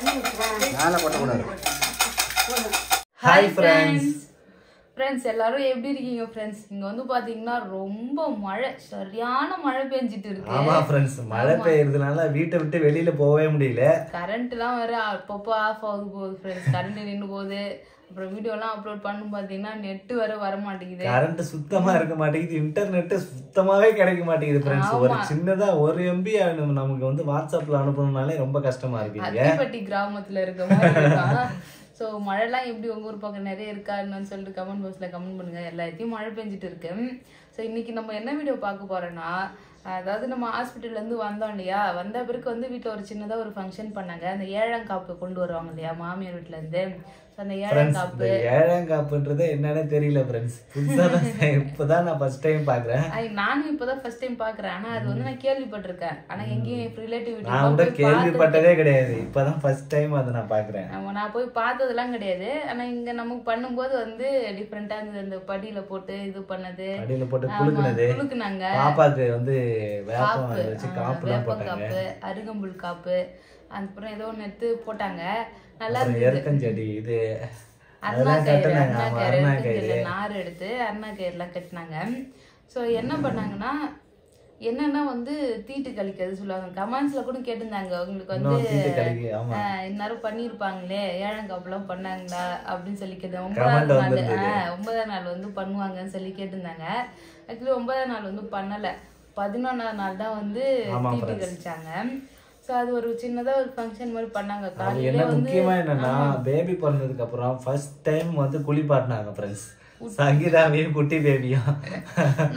நாளை போட்டக்கூடாது. Hi friends. எல்லாரும் எப்படி இருக்கீங்க ஃப்ரெண்ட்ஸ்? இங்க வந்து பாத்தீங்கன்னா ரொம்ப மழை, சரியான மழை பெஞ்சிட்டு இருக்கு. ஆமா ஃப்ரெண்ட்ஸ், மழை பெய்யறதுனால வீட்டை விட்டு வெளியில போகவே முடியல. கரண்ட் எல்லாம் வேற அப்பப்போ ஆஃப் ஆகுது போகுது ஃப்ரெண்ட்ஸ். கரண்ட் நின்று போகுது. அப்புறம் வீடியோ எல்லாம் அப்லோட் பண்ணும் பாத்தீங்கன்னா நெட் வேற வர மாட்டேங்குது. கரண்ட் சுத்தமா இருக்க மாட்டேங்குது. இன்டர்நெட் சுத்தமாவே கிடைக்க மாட்டேங்குது ஃப்ரெண்ட்ஸ். ஒரு சின்னதா 1 MB நமக்கு வந்து வாட்ஸ்அப்ல அனுப்பணும்னாலே ரொம்ப கஷ்டமா இருக்கு. அத்திப்பட்டி கிராமத்துல இருக்க மாதிரி. ஸோ மழைலாம் எப்படி உங்கள் ஊர் பக்கம் நிறைய இருக்கான்னு சொல்லிட்டு கமெண்ட் பாக்ஸில் கமெண்ட் பண்ணுங்கள். எல்லாத்தையும் மழை பெஞ்சிட்டு இருக்கு. ஸோ இன்றைக்கி நம்ம என்ன வீடியோ பார்க்க போகிறோன்னா, அதாவது நம்ம ஹாஸ்பிட்டல்லேருந்து வந்தோம் இல்லையா, வந்த பிறகு வந்து வீட்டில் ஒரு சின்னதாக ஒரு ஃபங்க்ஷன் பண்ணாங்க. அந்த 7ஆம் காப்பு கொண்டு வருவாங்க இல்லையா மாமியார் வீட்டிலேருந்து. அந்த 7ஆம் காப்பு, 7ஆம் காப்புன்றது என்னன்னு தெரியல ஃப்ரெண்ட்ஸ். புதுசாக இப்போதான் நான் ஃபர்ஸ்ட் டைம் பார்க்குறேன். நானும் இப்போதான் ஃபர்ஸ்ட் டைம் பார்க்குறேன். ஆனால் அது வந்து நான் கேள்விப்பட்டிருக்கேன். ஆனால் எங்கேயும் ரிலேட்டிவ் நான் கூட கேள்விப்பட்டதே கிடையாது. இப்போதான் ஃபர்ஸ்ட் டைம் அதை நான் பார்க்குறேன். நான் போய் பார்த்ததெல்லாம் கிடையாது. ஆனால் இங்கே நமக்கு பண்ணும்போது வந்து டிஃப்ரெண்ட்டாக இருந்தது. அந்த படியில் போட்டு இது பண்ணது, படியில் போட்டு குளுக்குனாங்க. பாப்பாக்கு வந்து வேப்பம் வச்சு காப்புலாம் போட்டாங்க. அருகம்புல் காப்பு, அப்புறம் ஏதோ ஒன்று எடுத்து போட்டாங்க. நல்லா இருந்தது. எருக்கஞ்செடி, இது அருணாக்கயிறு நார் எடுத்து அருணாக்கயிறுலாம் கட்டினாங்க. ஸோ என்ன பண்ணாங்கன்னா, என்னன்னா வந்து தீட்டு கழிக்கிறது சொல்லுவாங்க. கமெண்ட்ஸ்ல கூட கேட்டிருந்தாங்க, உங்களுக்கு வந்து இந்நேரம் பண்ணியிருப்பாங்களே 7ஆம் காப்புலாம் பண்ணாங்களா அப்படின்னு சொல்லி கேட்டாங்க. 9ஆம் நாள் வந்து பண்ணுவாங்கன்னு சொல்லி கேட்டிருந்தாங்க. ஆக்சுவலி 9ஆம் நாள் வந்து பண்ணலை, 11ஆம் நாள் தான் வந்து தீட்டு கழிச்சாங்க. ஸோ அது ஒரு சின்னதாக ஒரு ஃபங்க்ஷன் மாதிரி பண்ணாங்க. என்ன முக்கியமா என்னன்னா, பேபி பிறந்ததுக்கு அப்புறம் ஃபர்ஸ்ட் டைம் வந்து குளிப்பாட்டினாங்க ஃப்ரெண்ட்ஸ். சங்கீதாவையும் குட்டி பேபியும்.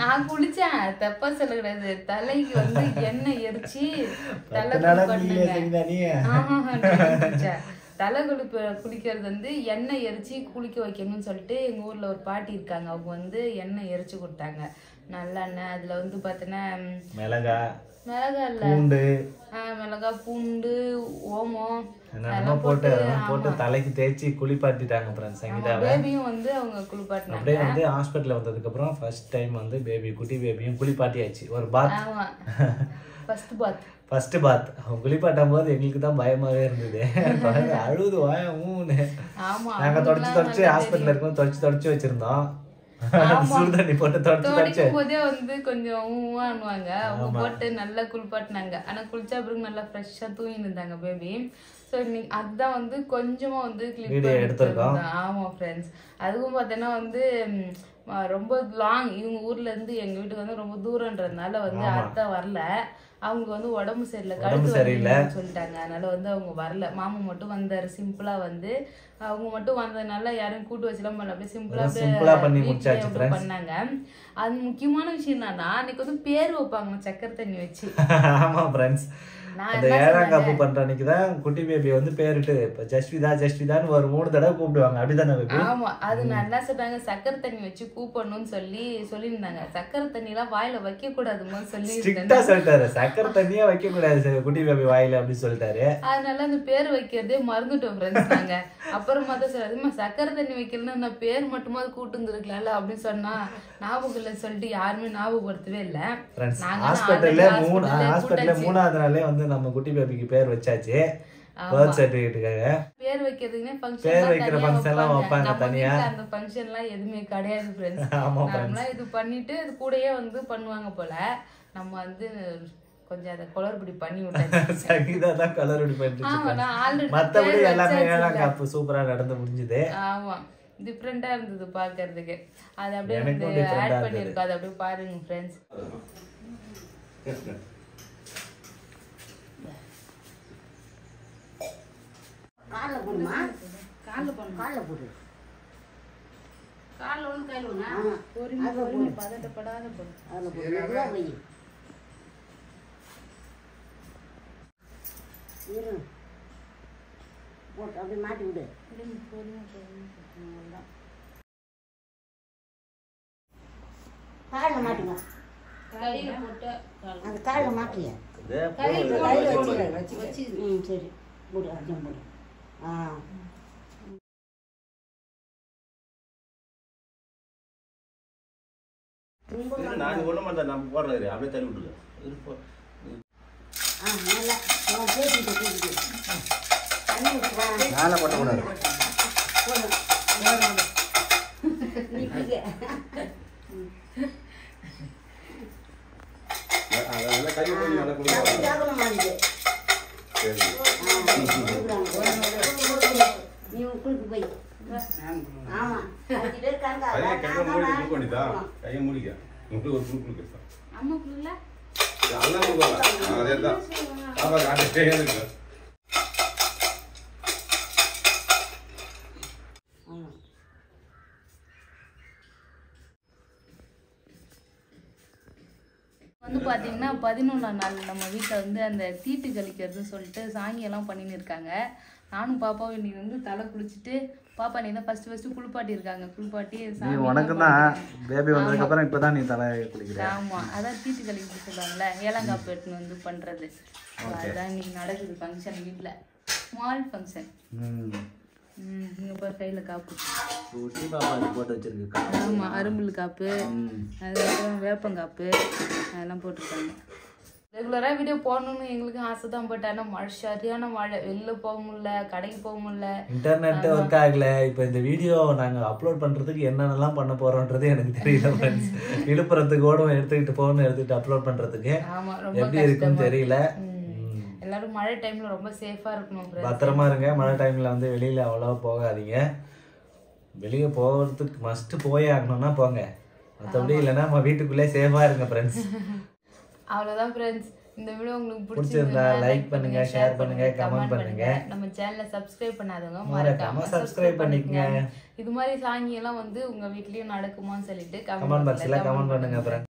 நான் குளிச்சேன், தப்பா சொல்ல கிடையாது. தலைக்கு வந்து எண்ணெய் எரிச்சு தலை குளிக்கிறது வந்து எண்ணெய் எரிச்சு குளிக்க வைக்கணும்னு சொல்லிட்டு எங்க ஊர்ல ஒரு பாட்டி இருக்காங்க. அவங்க வந்து எண்ணெய் எரிச்சு கொடுத்தாங்க, நல்லெண்ணெய். அதுல வந்து பாத்தீங்கன்னா மிளகா இல்ல மிளகா, பூண்டு, ஓமம் அதெல்லாம் போட்டு தலைக்கு தேய்ச்சி குளிப்பாட்டிட்டாங்க ஃப்ரெண்ட்ஸ். சங்கீதாவை பேபியும் வந்து அவங்க குளிப்பாட்டினாங்க. அப்படியே வந்து ஹாஸ்பிட்டல்ல வந்ததுக்கு அப்புறம் ஃபர்ஸ்ட் டைம் வந்து குட்டி பேபியும் குளிப்பாட்டியாச்சு. ஒரு பாத், ஃபர்ஸ்ட் பாத். அவங்க குளிப்பாட்டும் போது எங்களுக்கு தான் பயமாவே இருந்தது. அழுது வாயமுன்னு நாங்க தொடச்சு ஹாஸ்பிட்டல்ல இருக்கோம், தொடச்சு வச்சிருந்தோம். சுடுதண்ணி போட்டு தொடச்சு போதே வந்து கொஞ்சம் ஊவானுவாங்க. அவங்க போட்டு நல்லா குளிப்பாட்டினாங்க. ஆனா குளிச்சா பிறகு நல்லா ஃப்ரெஷ்ஷா தூங்கி இருந்தாங்க பேபி. ஸோ இன்னைக்கு அதுதான் வந்து கொஞ்சமா வந்து கிளிப் எடுத்திருக்கோம். ஆமா ஃப்ரெண்ட்ஸ். அதுவும் பார்த்தோன்னா வந்து ரொம்ப லாங், இவங்க ஊர்ல இருந்து எங்க வீட்டுக்கு வந்து ரொம்ப தூரம்ன்றதுனால வந்து அத்தை வரல. அவங்க வந்து உடம்பு சரியில்லை, கழுத்து சொல்லிட்டாங்க. அதனால வந்து அவங்க வரல. மாமா மட்டும் வந்தாரு. சிம்பிளா வந்து அவங்க மட்டும் வந்ததுனால யாரும் கூட்டு வச்சுலாம் பண்ணல, அப்படியே சிம்பிளா பண்ணாங்க. அது முக்கியமான விஷயம் என்னன்னா, அன்னைக்கு வந்து பேர் வைப்பாங்க சக்கரை தண்ணி வச்சு. ஆமா ஃப்ரெண்ட்ஸ், அந்த 7ஆம் காப்பு பண்ற அன்னைக்கு தான் குட்டி பேபி வந்து பேரிட்டு ஜஸ்விதான்னு ஒரு 3 தடவை கூப்பிடுவாங்க. அப்படிதானே பேபி? ஆமா, அது நல்லா சொல்றாங்க. சக்கரை தண்ணி வச்சு கூப்பிடணும்னு சொல்லியிருந்தாங்க. சக்கரை தண்ணி எல்லாம் வாயில வைக்க கூடாதுன்னு சொல்லிட்டாரு. சக்கரை தண்ணியா வைக்க கூடாது குட்டி பேபி வாயில அப்படின்னு சொல்லிட்டாரு. அதனால அந்த பேர் வைக்கிறதே மறந்துட்டோம் ஃப்ரெண்ட்ஸ் நாங்க. அப்புறமா தான் சொல்றது, சக்கரை தண்ணி வைக்கலன்னா நான் பேர் மட்டுமாவது கூட்டுருக்கலாம்ல அப்படின்னு சொன்னா ஞாபகம் இல்லை சொல்லிட்டு யாருமே ஞாபகப்படுத்தவே இல்லை. ஹாஸ்பிட்டல்ல 3ஆவது நாளே வந்து நம்ம குட்டி பேபிக்கு பேர் வச்சாச்சு. பர்த் சர்டிபிகேட்டுக்காக பேர் வைக்கிறதுக்குனே ஃபங்க்ஷன் வைப்பாங்க தனியா. அந்த ஃபங்க்ஷன்லாம் எதுவுமே கிடையாது ஃப்ரெண்ட்ஸ். நார்மலா இது பண்ணிட்டு அது கூடயே வந்து பண்ணுவாங்க போல. நம்ம வந்து கொஞ்சம் அதை குளறுபடி பண்ணி விட்டாங்க. சங்கீதா தான் குளறுபடி பண்ணிட்டு, மத்தபடி எல்லாமே 7ஆம் காப்பு சூப்பரா நடந்து முடிஞ்சது. ஆமா, டிஃப்ரெண்டா இருந்தது பாக்குறதுக்கு. அது அப்படியே ஆட் பண்ணிருக்கோம். அது அப்படியே பாருங்க ஃப்ரெண்ட்ஸ். கால்ல போடுமா? கால்ல போடு. கால்ல ஒண்ணு கையில ஒண்ணு. பொறுமை பதட்டப்படாத போடு. அதுல போடுறதா வை. இரு. போட்டு அப்படியே மாட்டி விடு. பொறுமை. கால்ல மாட்டுங்க. கையில போட்டு அந்த கால்ல மாட்டியா? கையில வச்சு. சரி போடு, அர்ஜுன் போடு. நான் ஒண்ணு மாட்டேன், நம்ம போடுறது அப்படியே தள்ளி விட்டுருக்கேன். நல்லா பேசிட்டு தண்ணி மேலே கொட்டக்கூடாது. அதெல்லாம் கை போய் நடக்கணும். நீ குளிக்கு போய் ஆமா கையை கெட்ட மூடி குளிக்க வேண்டியதா? கையை மூடிக்க. உங்களுக்கு ஒரு குளிக்கு குளிக்க. அம்மா குளிக்கல? அதெல்லாம் குளிக்கலாம். அதேதான். ஆமா காட்டே இருக்கு. வந்து பார்த்தீங்கன்னா 11ஆம் நாள் நம்ம வீட்டில் வந்து அந்த தீட்டு கழிக்கிறதுன்னு சொல்லிட்டு சாங்கியெல்லாம் பண்ணின்னு இருக்காங்க. நானும் பாப்பாவும் இன்னைக்கு வந்து தலை குளிச்சுட்டு பாப்பா நீ தான் ஃபர்ஸ்ட் குளிப்பாட்டி இருக்காங்க. குளிப்பாட்டி உனக்கு தான் பேபி வந்ததுக்கு அப்புறம் இப்பதான் நீ தலை குளிக்கிற. ஆமா அதான் தீட்டு கழிக்கிறது சொல்லுவாங்கல்ல, ஏலங்காப்பு எடுத்துன்னு வந்து பண்றது. அதுதான் இன்னைக்கு நடக்குது ஃபங்க்ஷன் வீட்டில். Small function. இங்க பாரு கையில காப்பு. ஊட்டி பாப்பா போட்டு வச்சிருக்கு. ஆமா அரும்புல் காப்பு, அதுக்கப்புறம் வேப்பங்காப்பு அதெல்லாம் போட்டிருக்காங்க. ரெகுலராக வீடியோ போடணும்னு எங்களுக்கு ஆசை தான். பட் ஆனால் மழை சரியான மழை, வெளில போக முடியல, கடைக்கு போக முடியல, இன்டர்நெட் ஒர்க் ஆகல. இப்போ இந்த வீடியோ நாங்கள் அப்லோட் பண்ணுறதுக்கு என்னென்னலாம் பண்ண போகிறோன்றது எனக்கு தெரியல ஃப்ரெண்ட்ஸ். விழுப்புரத்துக்கு ஓடும் எடுத்துக்கிட்டு அப்லோட் பண்ணுறதுக்கு எப்படி இருக்குன்னு தெரியல. எல்லாரும் மழை டைம்ல ரொம்ப சேஃபா இருக்கணும். பத்திரமா இருங்க. மழை டைம்ல வந்து வெளியில அவ்வளவா போகாதீங்க. வெளியே போகிறதுக்கு மஸ்ட் போயே ஆகணும்னா போங்க, மற்றபடி இல்லைன்னா நம்ம வீட்டுக்குள்ளே சேஃபா இருங்க ஃப்ரெண்ட்ஸ். அவ்வளோதான் ஃப்ரெண்ட்ஸ். இந்த வீடியோ உங்களுக்கு பிடிச்சிருந்தா லைக் பண்ணுங்க, ஷேர் பண்ணுங்க, கமெண்ட் பண்ணுங்க. நம்ம சேனலை சப்ஸ்கிரைப் பண்ணாதவங்க மறக்காம சப்ஸ்கிரைப் பண்ணிக்கங்க. இது மாதிரி சாங்கி எல்லாம் வந்து உங்க வீட்லயும் நடக்குமான்னு சொல்லிட்டு கமெண்ட் பாக்ஸ்ல கமெண்ட் பண்ணுங்க ஃப்ரெண்ட்ஸ்.